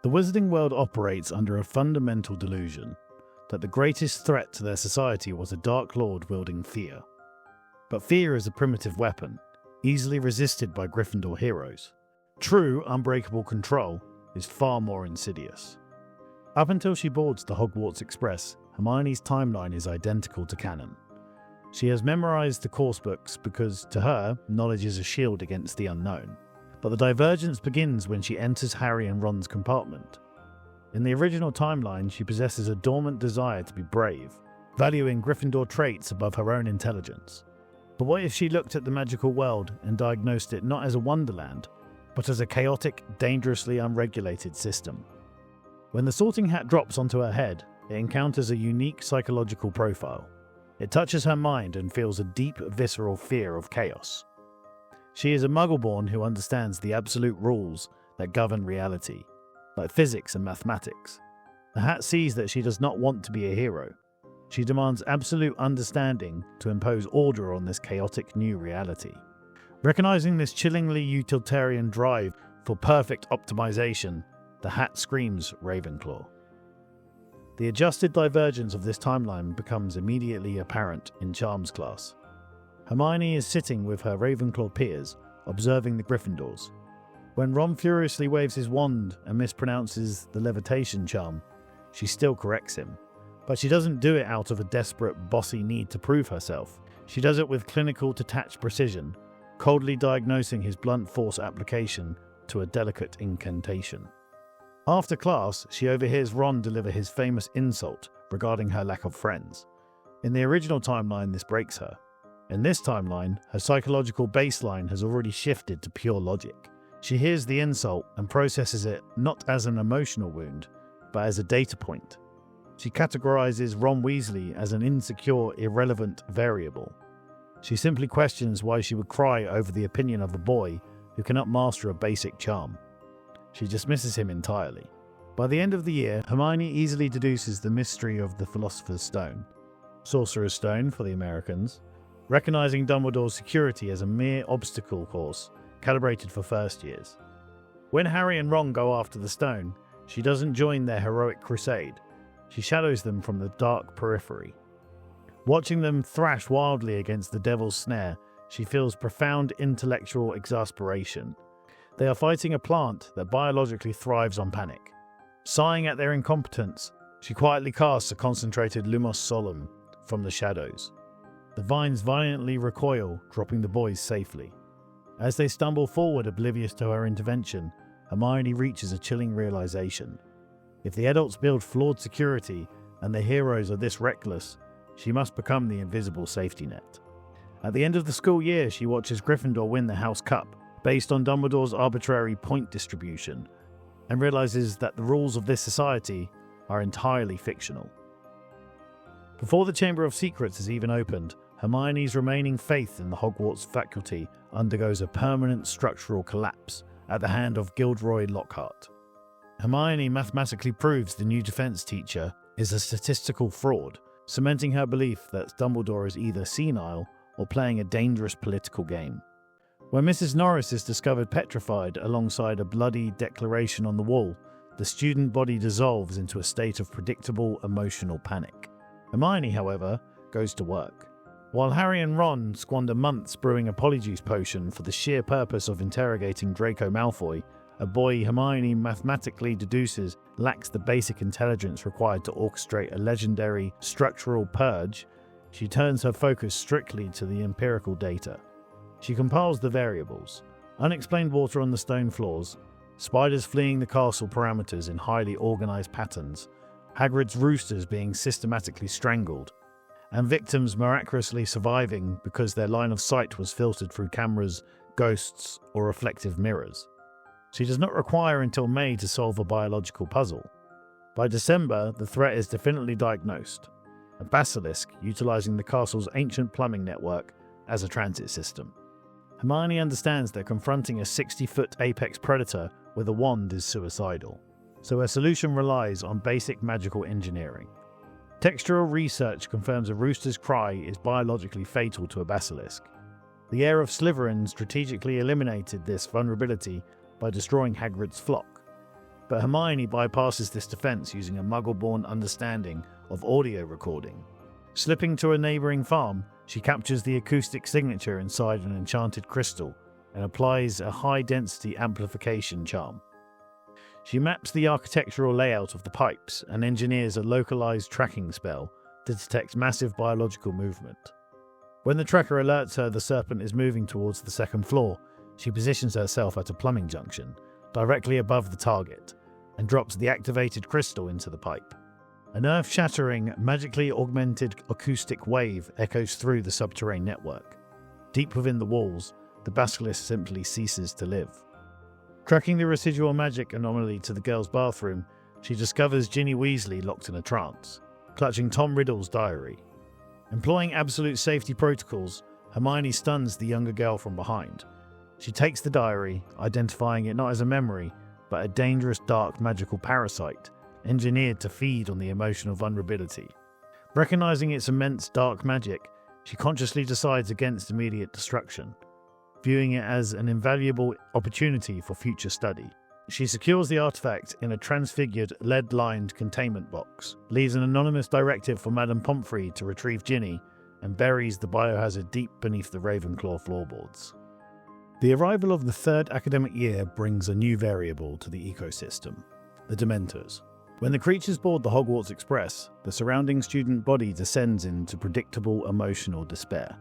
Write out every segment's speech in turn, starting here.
The wizarding world operates under a fundamental delusion that the greatest threat to their society was a Dark Lord wielding fear. But fear is a primitive weapon, easily resisted by Gryffindor heroes. True, unbreakable control is far more insidious. Up until she boards the Hogwarts Express, Hermione's timeline is identical to canon. She has memorized the course books because, to her, knowledge is a shield against the unknown. But the divergence begins when she enters Harry and Ron's compartment. In the original timeline, she possesses a dormant desire to be brave, valuing Gryffindor traits above her own intelligence. But what if she looked at the magical world and diagnosed it not as a wonderland, but as a chaotic, dangerously unregulated system? When the sorting hat drops onto her head, it encounters a unique psychological profile. It touches her mind and feels a deep, visceral fear of chaos. She is a Muggleborn who understands the absolute rules that govern reality, like physics and mathematics. The hat sees that she does not want to be a hero. She demands absolute understanding to impose order on this chaotic new reality. Recognizing this chillingly utilitarian drive for perfect optimization, the hat screams Ravenclaw. The adjusted divergence of this timeline becomes immediately apparent in Charms class. Hermione is sitting with her Ravenclaw peers, observing the Gryffindors. When Ron furiously waves his wand and mispronounces the levitation charm, she still corrects him. But she doesn't do it out of a desperate, bossy need to prove herself. She does it with clinical, detached precision, coldly diagnosing his blunt force application to a delicate incantation. After class, she overhears Ron deliver his famous insult regarding her lack of friends. In the original timeline, this breaks her. In this timeline, her psychological baseline has already shifted to pure logic. She hears the insult and processes it not as an emotional wound, but as a data point. She categorizes Ron Weasley as an insecure, irrelevant variable. She simply questions why she would cry over the opinion of a boy who cannot master a basic charm. She dismisses him entirely. By the end of the year, Hermione easily deduces the mystery of the Philosopher's Stone, Sorcerer's Stone for the Americans, recognizing Dumbledore's security as a mere obstacle course calibrated for first years. When Harry and Ron go after the stone, she doesn't join their heroic crusade. She shadows them from the dark periphery. Watching them thrash wildly against the devil's snare, she feels profound intellectual exasperation. They are fighting a plant that biologically thrives on panic. Sighing at their incompetence, she quietly casts a concentrated Lumos Solum from the shadows. The vines violently recoil, dropping the boys safely. As they stumble forward oblivious to her intervention, Hermione reaches a chilling realization. If the adults build flawed security and the heroes are this reckless, she must become the invisible safety net. At the end of the school year, she watches Gryffindor win the House Cup, based on Dumbledore's arbitrary point distribution, and realizes that the rules of this society are entirely fictional. Before the Chamber of Secrets is even opened, Hermione's remaining faith in the Hogwarts faculty undergoes a permanent structural collapse at the hand of Gilderoy Lockhart. Hermione mathematically proves the new defense teacher is a statistical fraud, cementing her belief that Dumbledore is either senile or playing a dangerous political game. When Mrs. Norris is discovered petrified alongside a bloody declaration on the wall, the student body dissolves into a state of predictable emotional panic. Hermione, however, goes to work. While Harry and Ron squander months brewing a polyjuice potion for the sheer purpose of interrogating Draco Malfoy, a boy Hermione mathematically deduces lacks the basic intelligence required to orchestrate a legendary structural purge, she turns her focus strictly to the empirical data. She compiles the variables: unexplained water on the stone floors, spiders fleeing the castle parameters in highly organized patterns, Hagrid's roosters being systematically strangled, and victims miraculously surviving because their line of sight was filtered through cameras, ghosts, or reflective mirrors. She does not require until May to solve a biological puzzle. By December, the threat is definitely diagnosed: a basilisk utilizing the castle's ancient plumbing network as a transit system. Hermione understands that confronting a 60-foot apex predator with a wand is suicidal, so her solution relies on basic magical engineering. Textural research confirms a rooster's cry is biologically fatal to a basilisk. The heir of Slytherin strategically eliminated this vulnerability by destroying Hagrid's flock. but Hermione bypasses this defense using a muggle-born understanding of audio recording. Slipping to a neighboring farm, she captures the acoustic signature inside an enchanted crystal and applies a high-density amplification charm. She maps the architectural layout of the pipes and engineers a localized tracking spell to detect massive biological movement. When the tracker alerts her the serpent is moving towards the second floor, she positions herself at a plumbing junction, directly above the target, and drops the activated crystal into the pipe. An earth-shattering, magically augmented acoustic wave echoes through the subterranean network. Deep within the walls, the basilisk simply ceases to live. Tracking the residual magic anomaly to the girl's bathroom, she discovers Ginny Weasley locked in a trance, clutching Tom Riddle's diary. Employing absolute safety protocols, Hermione stuns the younger girl from behind. She takes the diary, identifying it not as a memory, but a dangerous dark magical parasite, engineered to feed on the emotional vulnerability. Recognizing its immense dark magic, she consciously decides against immediate destruction, viewing it as an invaluable opportunity for future study. She secures the artifact in a transfigured, lead-lined containment box, leaves an anonymous directive for Madame Pomfrey to retrieve Ginny, and buries the biohazard deep beneath the Ravenclaw floorboards. The arrival of the third academic year brings a new variable to the ecosystem: the Dementors. When the creatures board the Hogwarts Express, the surrounding student body descends into predictable emotional despair.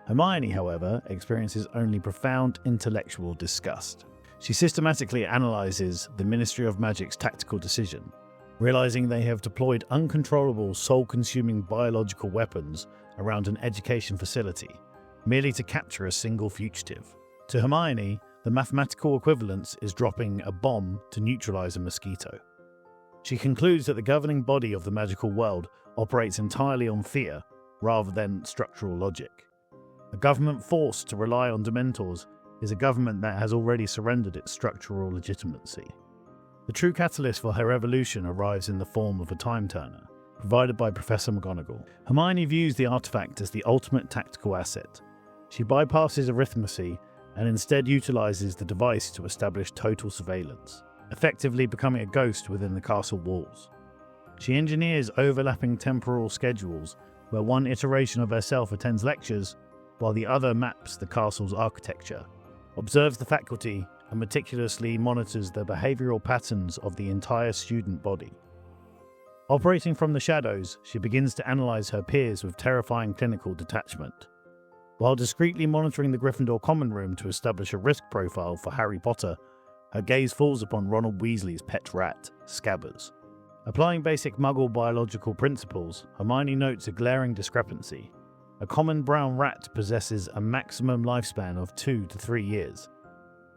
Hermione, however, experiences only profound intellectual disgust. She systematically analyzes the Ministry of Magic's tactical decision, realizing they have deployed uncontrollable, soul-consuming biological weapons around an education facility, merely to capture a single fugitive. To Hermione, the mathematical equivalence is dropping a bomb to neutralize a mosquito. She concludes that the governing body of the magical world operates entirely on fear rather than structural logic. A government forced to rely on Dementors is a government that has already surrendered its structural legitimacy. The true catalyst for her revolution arrives in the form of a time turner, provided by Professor McGonagall. Hermione views the artifact as the ultimate tactical asset. She bypasses arithmetic and instead utilizes the device to establish total surveillance, effectively becoming a ghost within the castle walls. She engineers overlapping temporal schedules where one iteration of herself attends lectures while the other maps the castle's architecture, observes the faculty, and meticulously monitors the behavioral patterns of the entire student body. Operating from the shadows, she begins to analyze her peers with terrifying clinical detachment. While discreetly monitoring the Gryffindor common room to establish a risk profile for Harry Potter, her gaze falls upon Ronald Weasley's pet rat, Scabbers. Applying basic Muggle biological principles, Hermione notes a glaring discrepancy. A common brown rat possesses a maximum lifespan of 2 to 3 years.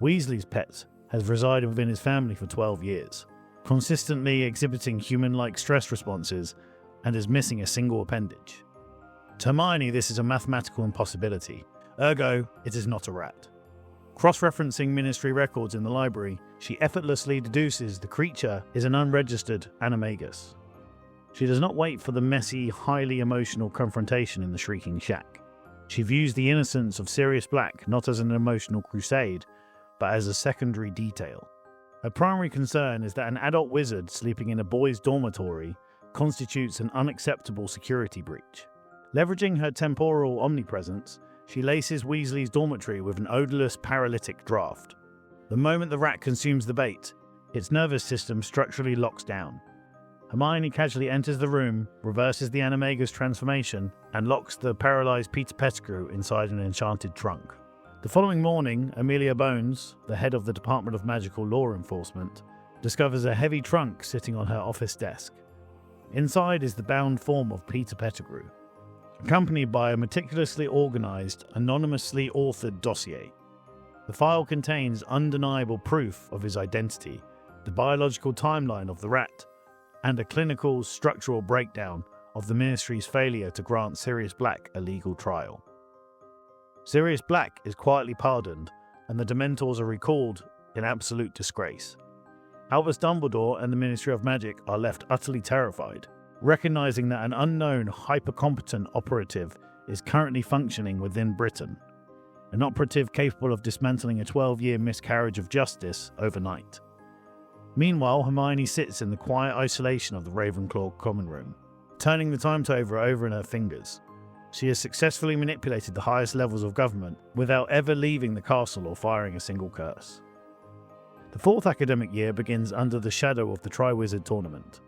Weasley's pet has resided within his family for 12 years, consistently exhibiting human-like stress responses and is missing a single appendage. To Hermione, this is a mathematical impossibility. Ergo, it is not a rat. Cross-referencing ministry records in the library, she effortlessly deduces the creature is an unregistered animagus. She does not wait for the messy, highly emotional confrontation in the Shrieking Shack. She views the innocence of Sirius Black not as an emotional crusade, but as a secondary detail. Her primary concern is that an adult wizard sleeping in a boys' dormitory constitutes an unacceptable security breach. Leveraging her temporal omnipresence, she laces Weasley's dormitory with an odorless paralytic draft. The moment the rat consumes the bait, its nervous system structurally locks down. Hermione casually enters the room, reverses the animagus transformation, and locks the paralyzed Peter Pettigrew inside an enchanted trunk. The following morning, Amelia Bones, the head of the Department of Magical Law Enforcement, discovers a heavy trunk sitting on her office desk. Inside is the bound form of Peter Pettigrew, accompanied by a meticulously organized, anonymously authored dossier. The file contains undeniable proof of his identity, the biological timeline of the rat, and a clinical, structural breakdown of the Ministry's failure to grant Sirius Black a legal trial. Sirius Black is quietly pardoned, and the Dementors are recalled in absolute disgrace. Albus Dumbledore and the Ministry of Magic are left utterly terrified, recognizing that an unknown, hyper-competent operative is currently functioning within Britain, an operative capable of dismantling a 12-year miscarriage of justice overnight. Meanwhile, Hermione sits in the quiet isolation of the Ravenclaw common room, turning the timetable over in her fingers. She has successfully manipulated the highest levels of government without ever leaving the castle or firing a single curse. The fourth academic year begins under the shadow of the Triwizard Tournament,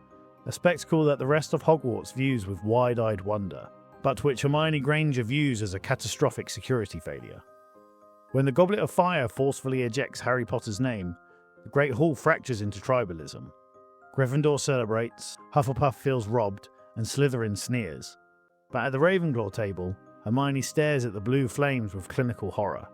a spectacle that the rest of Hogwarts views with wide-eyed wonder, but which Hermione Granger views as a catastrophic security failure. When the Goblet of Fire forcefully ejects Harry Potter's name, the Great Hall fractures into tribalism. Gryffindor celebrates, Hufflepuff feels robbed, and Slytherin sneers. But at the Ravenclaw table, Hermione stares at the blue flames with clinical horror.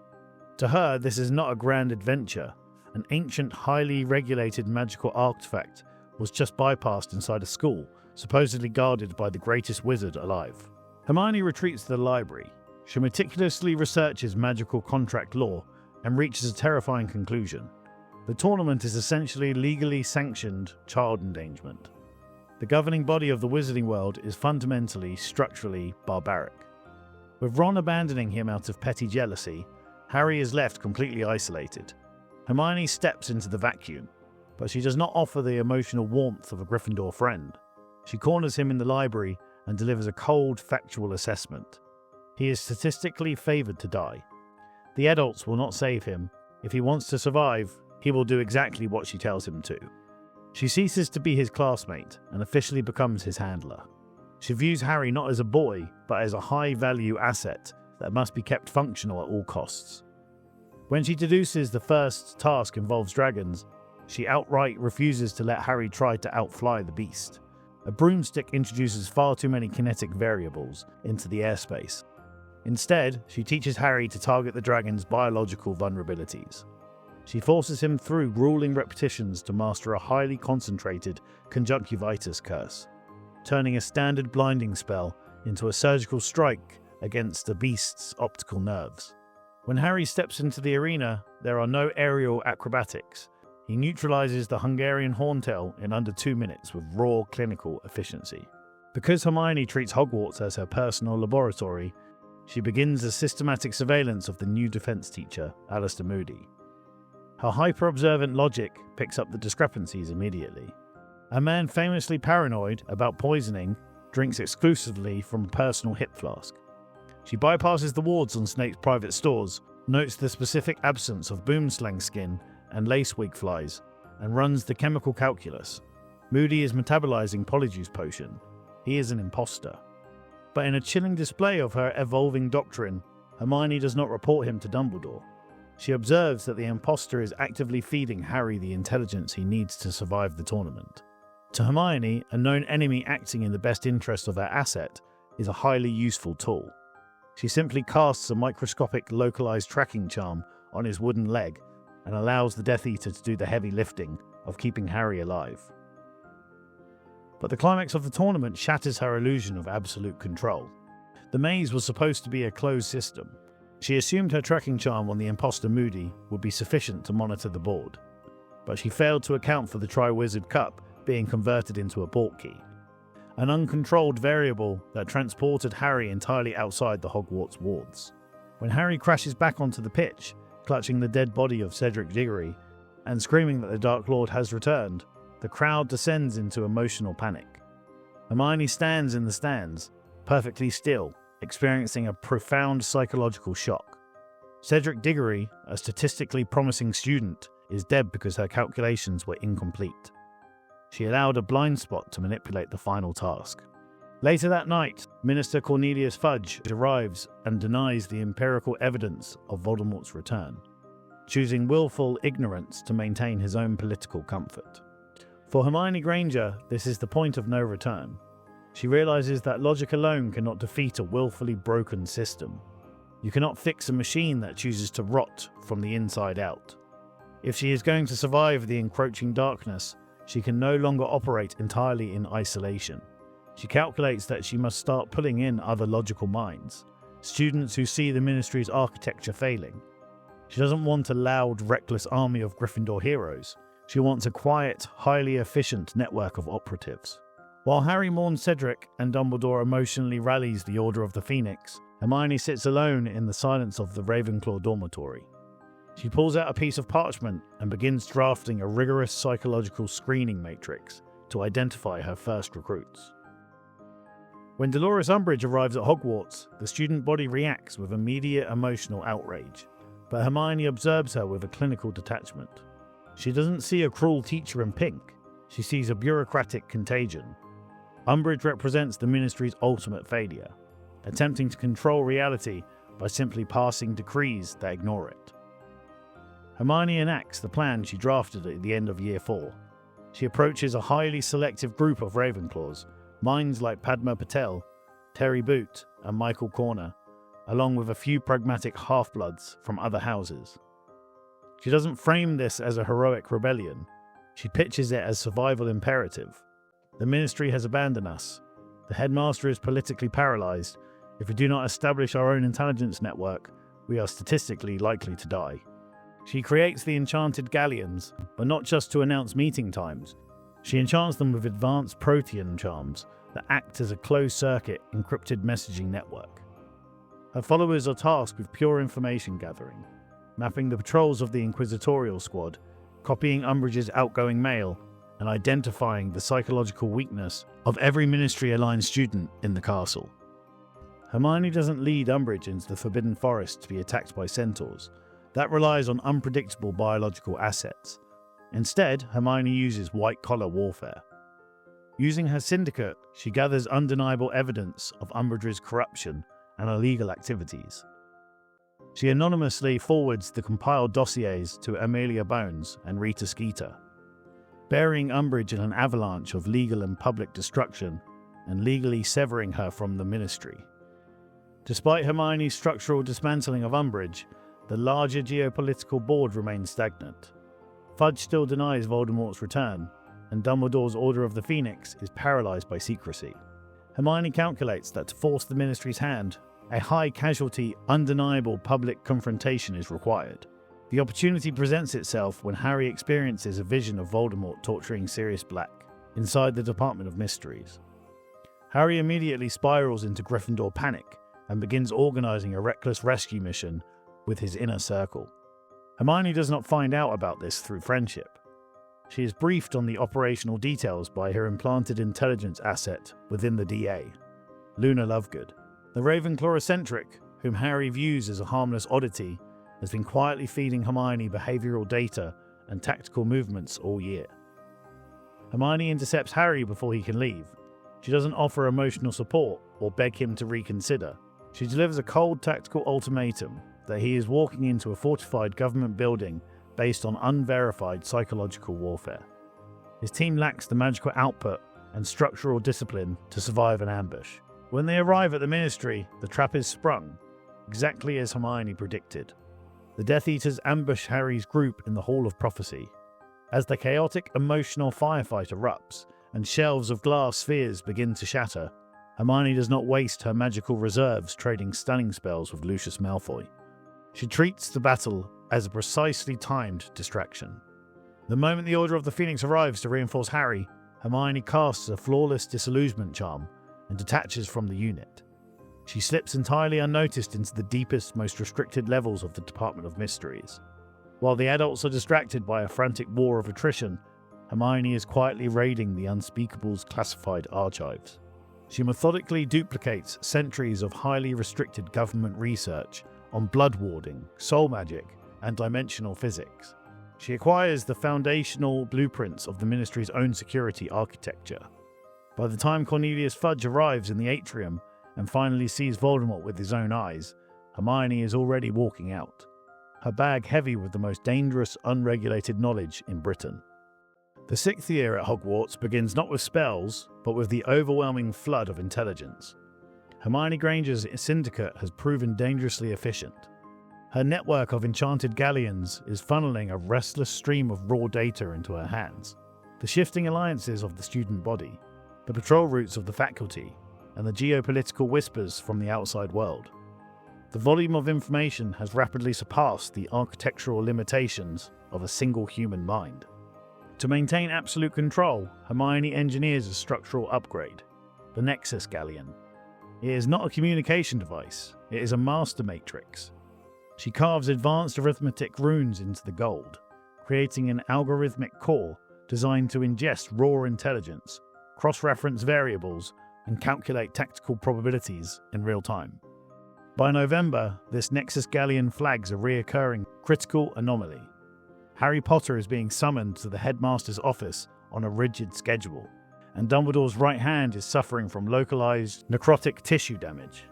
To her, this is not a grand adventure. An ancient, highly regulated magical artifact was just bypassed inside a school, supposedly guarded by the greatest wizard alive. Hermione retreats to the library. She meticulously researches magical contract law and reaches a terrifying conclusion. The tournament is essentially legally sanctioned child endangerment. The governing body of the wizarding world is fundamentally, structurally barbaric. With Ron abandoning him out of petty jealousy, Harry is left completely isolated. Hermione steps into the vacuum, but she does not offer the emotional warmth of a Gryffindor friend. She corners him in the library and delivers a cold, factual assessment. He is statistically favoured to die. The adults will not save him. If he wants to survive, he will do exactly what she tells him to. She ceases to be his classmate and officially becomes his handler. She views Harry not as a boy, but as a high-value asset that must be kept functional at all costs. When she deduces the first task involves dragons, she outright refuses to let Harry try to outfly the beast. A broomstick introduces far too many kinetic variables into the airspace. Instead, she teaches Harry to target the dragon's biological vulnerabilities. She forces him through grueling repetitions to master a highly concentrated conjunctivitis curse, turning a standard blinding spell into a surgical strike against the beast's optical nerves. When Harry steps into the arena, there are no aerial acrobatics. He neutralizes the Hungarian horntail in under 2 minutes with raw clinical efficiency. Because Hermione treats Hogwarts as her personal laboratory, she begins a systematic surveillance of the new defense teacher, Alistair Moody. Her hyper-observant logic picks up the discrepancies immediately. A man famously paranoid about poisoning drinks exclusively from a personal hip flask. She bypasses the wards on Snape's private stores, notes the specific absence of boomslang skin and lacewing flies, and runs the chemical calculus. Moody is metabolizing Polyjuice Potion. He is an imposter. But in a chilling display of her evolving doctrine, Hermione does not report him to Dumbledore. She observes that the imposter is actively feeding Harry the intelligence he needs to survive the tournament. To Hermione, a known enemy acting in the best interest of her asset is a highly useful tool. She simply casts a microscopic localized tracking charm on his wooden leg and allows the Death Eater to do the heavy lifting of keeping Harry alive. But the climax of the tournament shatters her illusion of absolute control. The maze was supposed to be a closed system. She assumed her tracking charm on the imposter Moody would be sufficient to monitor the board, but she failed to account for the Triwizard Cup being converted into a portkey, an uncontrolled variable that transported Harry entirely outside the Hogwarts wards. When Harry crashes back onto the pitch, clutching the dead body of Cedric Diggory and screaming that the Dark Lord has returned, the crowd descends into emotional panic. Hermione stands in the stands, perfectly still, experiencing a profound psychological shock. Cedric Diggory, a statistically promising student, is dead because her calculations were incomplete. She allowed a blind spot to manipulate the final task. Later that night, Minister Cornelius Fudge arrives and denies the empirical evidence of Voldemort's return, choosing willful ignorance to maintain his own political comfort. For Hermione Granger, this is the point of no return. She realizes that logic alone cannot defeat a willfully broken system. You cannot fix a machine that chooses to rot from the inside out. If she is going to survive the encroaching darkness, she can no longer operate entirely in isolation. She calculates that she must start pulling in other logical minds, students who see the Ministry's architecture failing. She doesn't want a loud, reckless army of Gryffindor heroes. She wants a quiet, highly efficient network of operatives. While Harry mourns Cedric and Dumbledore emotionally rallies the Order of the Phoenix, Hermione sits alone in the silence of the Ravenclaw dormitory. She pulls out a piece of parchment and begins drafting a rigorous psychological screening matrix to identify her first recruits. When Dolores Umbridge arrives at Hogwarts, the student body reacts with immediate emotional outrage, but Hermione observes her with a clinical detachment. She doesn't see a cruel teacher in pink, she sees a bureaucratic contagion. Umbridge represents the Ministry's ultimate failure, attempting to control reality by simply passing decrees that ignore it. Hermione enacts the plan she drafted at the end of Year 4. She approaches a highly selective group of Ravenclaws, minds like Padma Patel, Terry Boot, and Michael Corner, along with a few pragmatic half-bloods from other houses. She doesn't frame this as a heroic rebellion. She pitches it as survival imperative. The Ministry has abandoned us. The headmaster is politically paralyzed. If we do not establish our own intelligence network, we are statistically likely to die. She creates the enchanted galleons, but not just to announce meeting times. She enchants them with advanced protean charms that act as a closed-circuit encrypted messaging network. Her followers are tasked with pure information gathering, mapping the patrols of the Inquisitorial Squad, copying Umbridge's outgoing mail, and identifying the psychological weakness of every Ministry-aligned student in the castle. Hermione doesn't lead Umbridge into the Forbidden Forest to be attacked by centaurs. That relies on unpredictable biological assets. Instead, Hermione uses white-collar warfare. Using her syndicate, she gathers undeniable evidence of Umbridge's corruption and illegal activities. She anonymously forwards the compiled dossiers to Amelia Bones and Rita Skeeter, burying Umbridge in an avalanche of legal and public destruction and legally severing her from the Ministry. Despite Hermione's structural dismantling of Umbridge, the larger geopolitical board remains stagnant. Fudge still denies Voldemort's return, and Dumbledore's Order of the Phoenix is paralysed by secrecy. Hermione calculates that to force the Ministry's hand, a high-casualty, undeniable public confrontation is required. The opportunity presents itself when Harry experiences a vision of Voldemort torturing Sirius Black inside the Department of Mysteries. Harry immediately spirals into Gryffindor panic and begins organising a reckless rescue mission with his inner circle. Hermione does not find out about this through friendship. She is briefed on the operational details by her implanted intelligence asset within the DA, Luna Lovegood. The Ravenclaw eccentric, whom Harry views as a harmless oddity, has been quietly feeding Hermione behavioural data and tactical movements all year. Hermione intercepts Harry before he can leave. She doesn't offer emotional support or beg him to reconsider. She delivers a cold tactical ultimatum that he is walking into a fortified government building based on unverified psychological warfare. His team lacks the magical output and structural discipline to survive an ambush. When they arrive at the Ministry, the trap is sprung, exactly as Hermione predicted. The Death Eaters ambush Harry's group in the Hall of Prophecy. As the chaotic emotional firefight erupts and shelves of glass spheres begin to shatter, Hermione does not waste her magical reserves trading stunning spells with Lucius Malfoy. She treats the battle as a precisely timed distraction. The moment the Order of the Phoenix arrives to reinforce Harry, Hermione casts a flawless disillusionment charm and detaches from the unit. She slips entirely unnoticed into the deepest, most restricted levels of the Department of Mysteries. While the adults are distracted by a frantic war of attrition, Hermione is quietly raiding the Unspeakable's classified archives. She methodically duplicates centuries of highly restricted government research on blood warding, soul magic, and dimensional physics. She acquires the foundational blueprints of the Ministry's own security architecture. By the time Cornelius Fudge arrives in the atrium and finally sees Voldemort with his own eyes, Hermione is already walking out, her bag heavy with the most dangerous, unregulated knowledge in Britain. The 6th year at Hogwarts begins not with spells, but with the overwhelming flood of intelligence. Hermione Granger's syndicate has proven dangerously efficient. Her network of enchanted galleons is funneling a restless stream of raw data into her hands. The shifting alliances of the student body, the patrol routes of the faculty, and the geopolitical whispers from the outside world. The volume of information has rapidly surpassed the architectural limitations of a single human mind. To maintain absolute control, Hermione engineers a structural upgrade, the Nexus Galleon. It is not a communication device, it is a master matrix. She carves advanced arithmetic runes into the gold, creating an algorithmic core designed to ingest raw intelligence, cross-reference variables, and calculate tactical probabilities in real time. By November, this Nexus Galleon flags a reoccurring critical anomaly. Harry Potter is being summoned to the headmaster's office on a rigid schedule, and Dumbledore's right hand is suffering from localized necrotic tissue damage.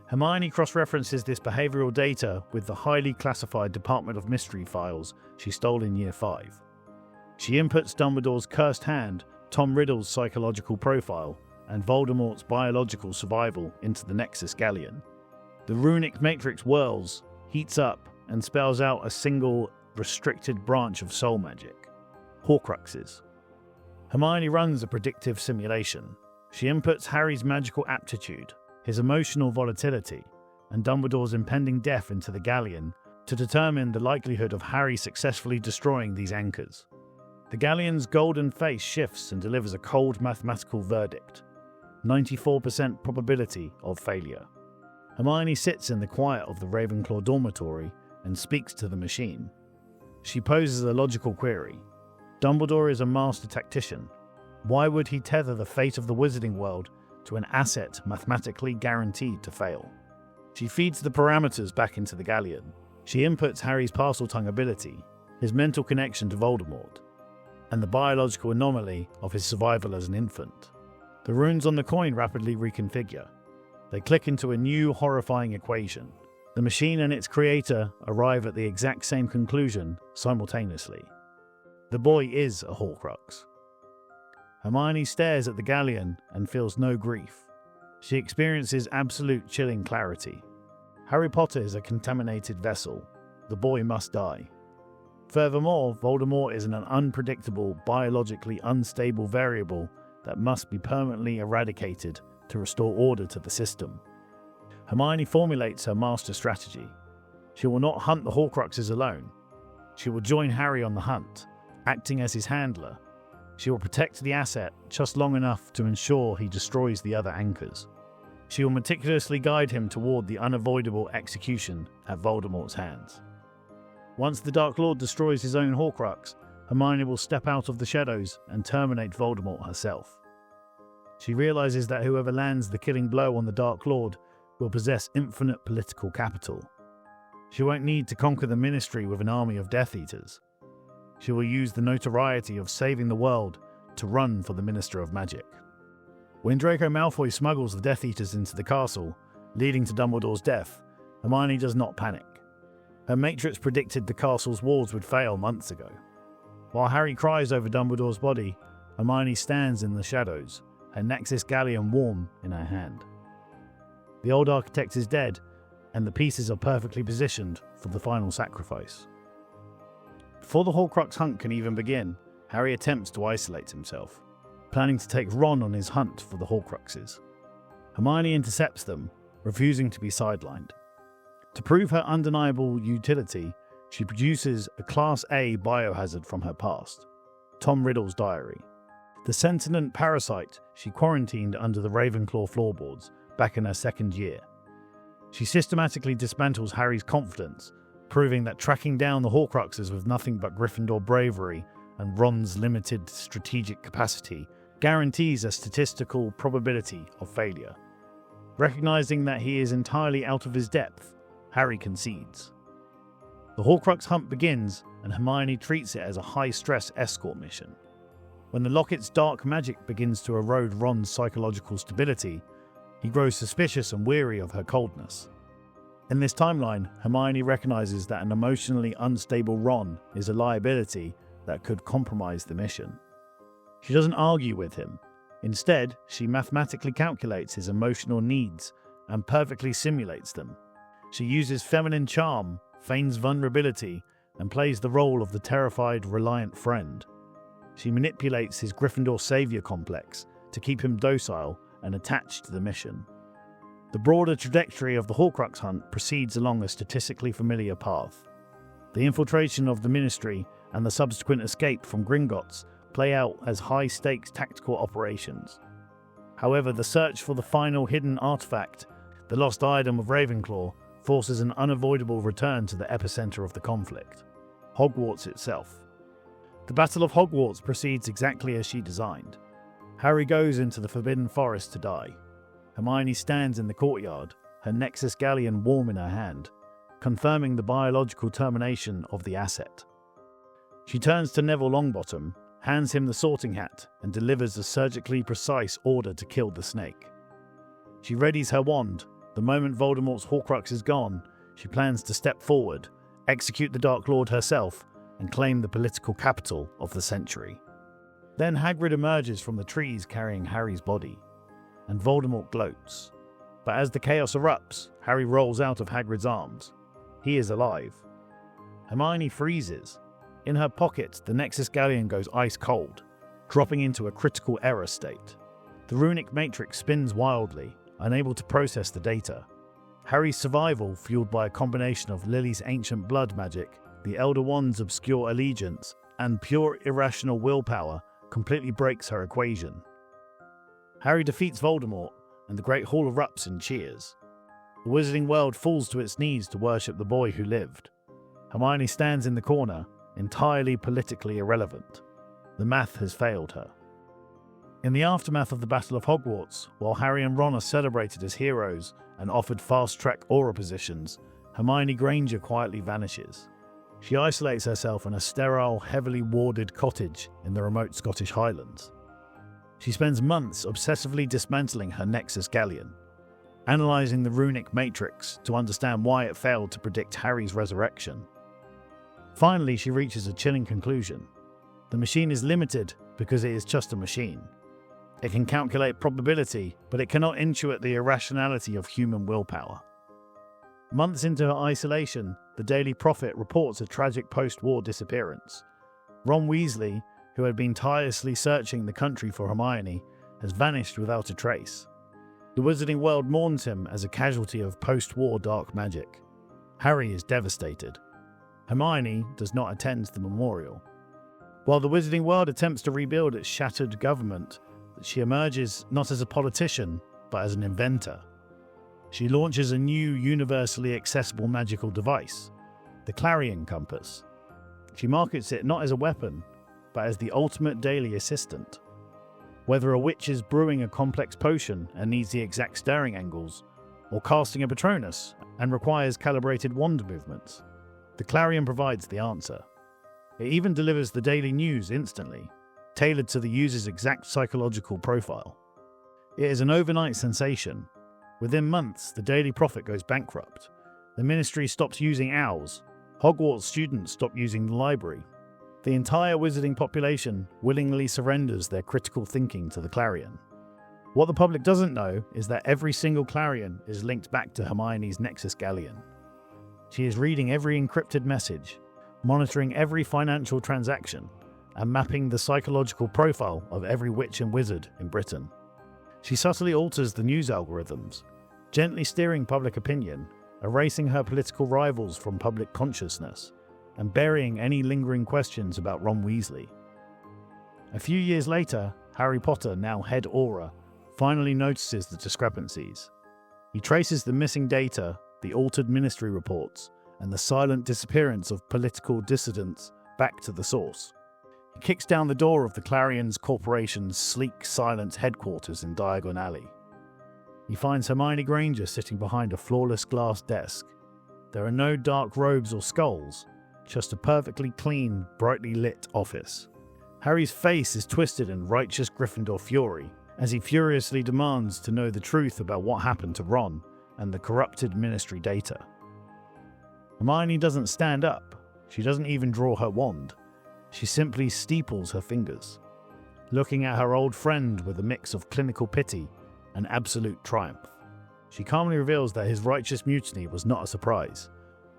Hermione cross-references this behavioral data with the highly classified Department of Mystery files she stole in Year 5. She inputs Dumbledore's cursed hand, Tom Riddle's psychological profile, and Voldemort's biological survival into the Nexus Galleon. The runic matrix whirls, heats up, and spells out a single, restricted branch of soul magic: horcruxes. Hermione runs a predictive simulation. She inputs Harry's magical aptitude, his emotional volatility, and Dumbledore's impending death into the Galleon to determine the likelihood of Harry successfully destroying these anchors. The Galleon's golden face shifts and delivers a cold mathematical verdict: 94% probability of failure. Hermione sits in the quiet of the Ravenclaw dormitory and speaks to the machine. She poses a logical query. Dumbledore is a master tactician. Why would he tether the fate of the wizarding world to an asset mathematically guaranteed to fail? She feeds the parameters back into the Galleon. She inputs Harry's Parseltongue ability, his mental connection to Voldemort, and the biological anomaly of his survival as an infant. The runes on the coin rapidly reconfigure. They click into a new, horrifying equation. The machine and its creator arrive at the exact same conclusion simultaneously. The boy is a horcrux. Hermione stares at the Galleon and feels no grief. She experiences absolute chilling clarity. Harry Potter is a contaminated vessel. The boy must die. Furthermore, Voldemort is an unpredictable, biologically unstable variable that must be permanently eradicated to restore order to the system. Hermione formulates her master strategy. She will not hunt the horcruxes alone. She will join Harry on the hunt, acting as his handler. She will protect the asset just long enough to ensure he destroys the other anchors. She will meticulously guide him toward the unavoidable execution at Voldemort's hands. Once the Dark Lord destroys his own horcrux, Hermione will step out of the shadows and terminate Voldemort herself. She realizes that whoever lands the killing blow on the Dark Lord will possess infinite political capital. She won't need to conquer the Ministry with an army of Death Eaters. She will use the notoriety of saving the world to run for the Minister of Magic. When Draco Malfoy smuggles the Death Eaters into the castle, leading to Dumbledore's death, Hermione does not panic. Her matrix predicted the castle's walls would fail months ago. While Harry cries over Dumbledore's body, Hermione stands in the shadows, her Nexus Galleon warm in her hand. The old architect is dead, and the pieces are perfectly positioned for the final sacrifice. Before the Horcrux hunt can even begin, Harry attempts to isolate himself, planning to take Ron on his hunt for the Horcruxes. Hermione intercepts them, refusing to be sidelined. To prove her undeniable utility, she produces a Class A biohazard from her past, Tom Riddle's diary. The sentient parasite she quarantined under the Ravenclaw floorboards back in her second year. She systematically dismantles Harry's confidence, proving that tracking down the Horcruxes with nothing but Gryffindor bravery and Ron's limited strategic capacity guarantees a statistical probability of failure. Recognizing that he is entirely out of his depth, Harry concedes. The Horcrux hunt begins, and Hermione treats it as a high-stress escort mission. When the locket's dark magic begins to erode Ron's psychological stability, he grows suspicious and weary of her coldness. In this timeline, Hermione recognizes that an emotionally unstable Ron is a liability that could compromise the mission. She doesn't argue with him. Instead, she mathematically calculates his emotional needs and perfectly simulates them. She uses feminine charm, feigns vulnerability, and plays the role of the terrified, reliant friend. She manipulates his Gryffindor savior complex to keep him docile and attached to the mission. The broader trajectory of the Horcrux hunt proceeds along a statistically familiar path. The infiltration of the Ministry and the subsequent escape from Gringotts play out as high-stakes tactical operations. However, the search for the final hidden artifact, the lost item of Ravenclaw, forces an unavoidable return to the epicenter of the conflict, Hogwarts itself. The Battle of Hogwarts proceeds exactly as she designed. Harry goes into the Forbidden Forest to die. Hermione stands in the courtyard, her Nexus Galleon warm in her hand, confirming the biological termination of the asset. She turns to Neville Longbottom, hands him the sorting hat, and delivers a surgically precise order to kill the snake. She readies her wand. The moment Voldemort's horcrux is gone, she plans to step forward, execute the Dark Lord herself, and claim the political capital of the century. Then Hagrid emerges from the trees carrying Harry's body, and Voldemort gloats. But as the chaos erupts, Harry rolls out of Hagrid's arms. He is alive. Hermione freezes. In her pocket, the Nexus Galleon goes ice cold, dropping into a critical error state. The runic matrix spins wildly, unable to process the data. Harry's survival, fueled by a combination of Lily's ancient blood magic, the Elder Wand's obscure allegiance, and pure irrational willpower, completely breaks her equation. Harry defeats Voldemort, and the Great Hall erupts in cheers. The wizarding world falls to its knees to worship the boy who lived. Hermione stands in the corner, entirely politically irrelevant. The math has failed her. In the aftermath of the Battle of Hogwarts, while Harry and Ron are celebrated as heroes and offered fast-track aura positions, Hermione Granger quietly vanishes. She isolates herself in a sterile, heavily warded cottage in the remote Scottish Highlands. She spends months obsessively dismantling her Nexus Galleon, analysing the runic matrix to understand why it failed to predict Harry's resurrection. Finally, she reaches a chilling conclusion. The machine is limited because it is just a machine. It can calculate probability, but it cannot intuit the irrationality of human willpower. Months into her isolation, the Daily Prophet reports a tragic post-war disappearance. Ron Weasley, who had been tirelessly searching the country for Hermione, has vanished without a trace. The wizarding world mourns him as a casualty of post-war dark magic. Harry is devastated. Hermione does not attend the memorial. While the wizarding world attempts to rebuild its shattered government, she emerges not as a politician, but as an inventor. She launches a new, universally accessible magical device, the Clarion Compass. She markets it not as a weapon, but as the ultimate daily assistant. Whether a witch is brewing a complex potion and needs the exact stirring angles, or casting a Patronus and requires calibrated wand movements, the Clarion provides the answer. It even delivers the daily news instantly, tailored to the user's exact psychological profile. It is an overnight sensation. Within months, the Daily Prophet goes bankrupt. The Ministry stops using owls. Hogwarts students stop using the library. The entire wizarding population willingly surrenders their critical thinking to the Clarion. What the public doesn't know is that every single Clarion is linked back to Hermione's Nexus Galleon. She is reading every encrypted message, monitoring every financial transaction, and mapping the psychological profile of every witch and wizard in Britain. She subtly alters the news algorithms, gently steering public opinion, erasing her political rivals from public consciousness, and burying any lingering questions about Ron Weasley. A few years later, Harry Potter, now head Aura, finally notices the discrepancies. He traces the missing data, the altered ministry reports, and the silent disappearance of political dissidents back to the source. He kicks down the door of the Clarion's Corporation's sleek, silent headquarters in Diagon Alley. He finds Hermione Granger sitting behind a flawless glass desk. There are no dark robes or skulls, just a perfectly clean, brightly lit office. Harry's face is twisted in righteous Gryffindor fury as he furiously demands to know the truth about what happened to Ron and the corrupted ministry data. Hermione doesn't stand up. She doesn't even draw her wand. She simply steeples her fingers, looking at her old friend with a mix of clinical pity and absolute triumph. She calmly reveals that his righteous mutiny was not a surprise.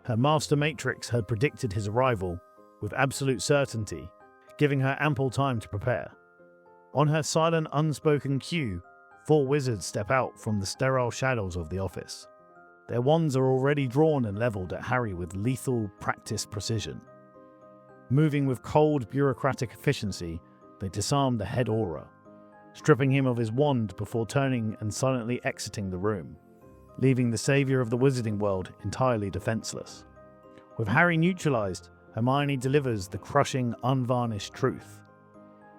Her master matrix had predicted his arrival with absolute certainty, giving her ample time to prepare. On her silent, unspoken cue, 4 wizards step out from the sterile shadows of the office. Their wands are already drawn and leveled at Harry with lethal, practiced precision. Moving with cold, bureaucratic efficiency, they disarm the head Aura, stripping him of his wand before turning and silently exiting the room. leaving the saviour of the wizarding world entirely defenceless. With Harry neutralised, Hermione delivers the crushing, unvarnished truth.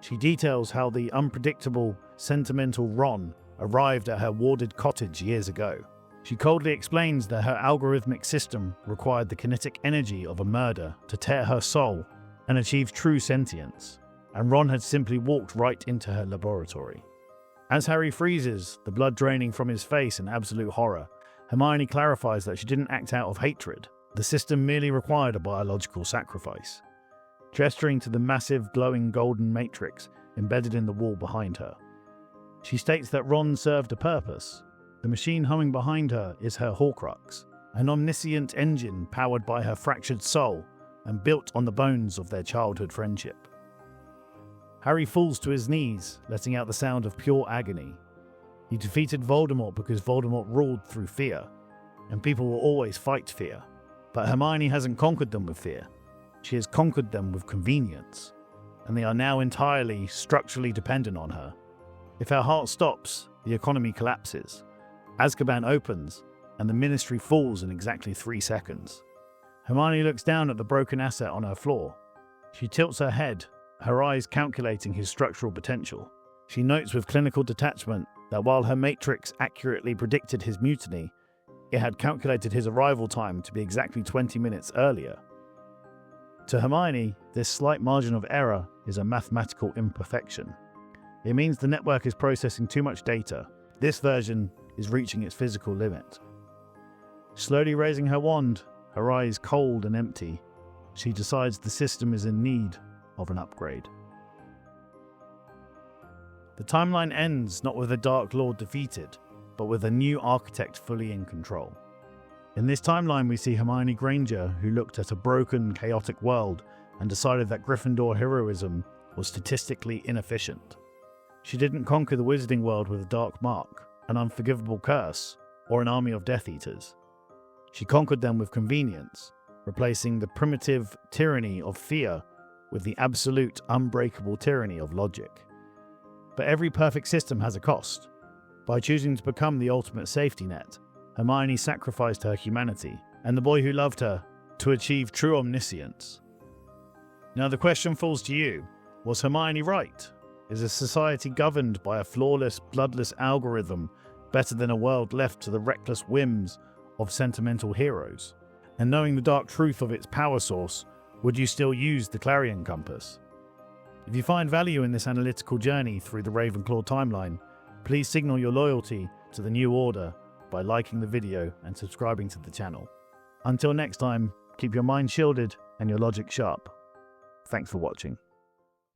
She details how the unpredictable, sentimental Ron arrived at her warded cottage years ago. She coldly explains that her algorithmic system required the kinetic energy of a murder to tear her soul and achieve true sentience, and Ron had simply walked right into her laboratory. As Harry freezes, the blood draining from his face in absolute horror, Hermione clarifies that she didn't act out of hatred. The system merely required a biological sacrifice, gesturing to the massive glowing golden matrix embedded in the wall behind her. She states that Ron served a purpose. The machine humming behind her is her horcrux, an omniscient engine powered by her fractured soul and built on the bones of their childhood friendship. Harry falls to his knees, letting out the sound of pure agony. He defeated Voldemort because Voldemort ruled through fear, and people will always fight fear. But Hermione hasn't conquered them with fear. She has conquered them with convenience, and they are now entirely structurally dependent on her. If her heart stops, the economy collapses. Azkaban opens, and the Ministry falls in exactly 3 seconds. Hermione looks down at the broken asset on her floor. She tilts her head, her eyes calculating his structural potential. She notes with clinical detachment that while her matrix accurately predicted his mutiny, it had calculated his arrival time to be exactly 20 minutes earlier. To Hermione, this slight margin of error is a mathematical imperfection. It means the network is processing too much data. This version is reaching its physical limit. Slowly raising her wand, her eyes cold and empty, she decides the system is in need of an upgrade. The timeline ends not with a Dark Lord defeated, but with a new architect fully in control. In this timeline, we see Hermione Granger, who looked at a broken, chaotic world and decided that Gryffindor heroism was statistically inefficient. She didn't conquer the wizarding world with a dark mark, an unforgivable curse, or an army of Death Eaters. She conquered them with convenience, replacing the primitive tyranny of fear with the absolute, unbreakable tyranny of logic. But every perfect system has a cost. By choosing to become the ultimate safety net, Hermione sacrificed her humanity and the boy who loved her to achieve true omniscience. Now the question falls to you: was Hermione right? Is a society governed by a flawless, bloodless algorithm better than a world left to the reckless whims of sentimental heroes? And knowing the dark truth of its power source, would you still use the Clarion Compass? If you find value in this analytical journey through the Ravenclaw timeline, please signal your loyalty to the New Order by liking the video and subscribing to the channel. Until next time, keep your mind shielded and your logic sharp. Thanks for watching.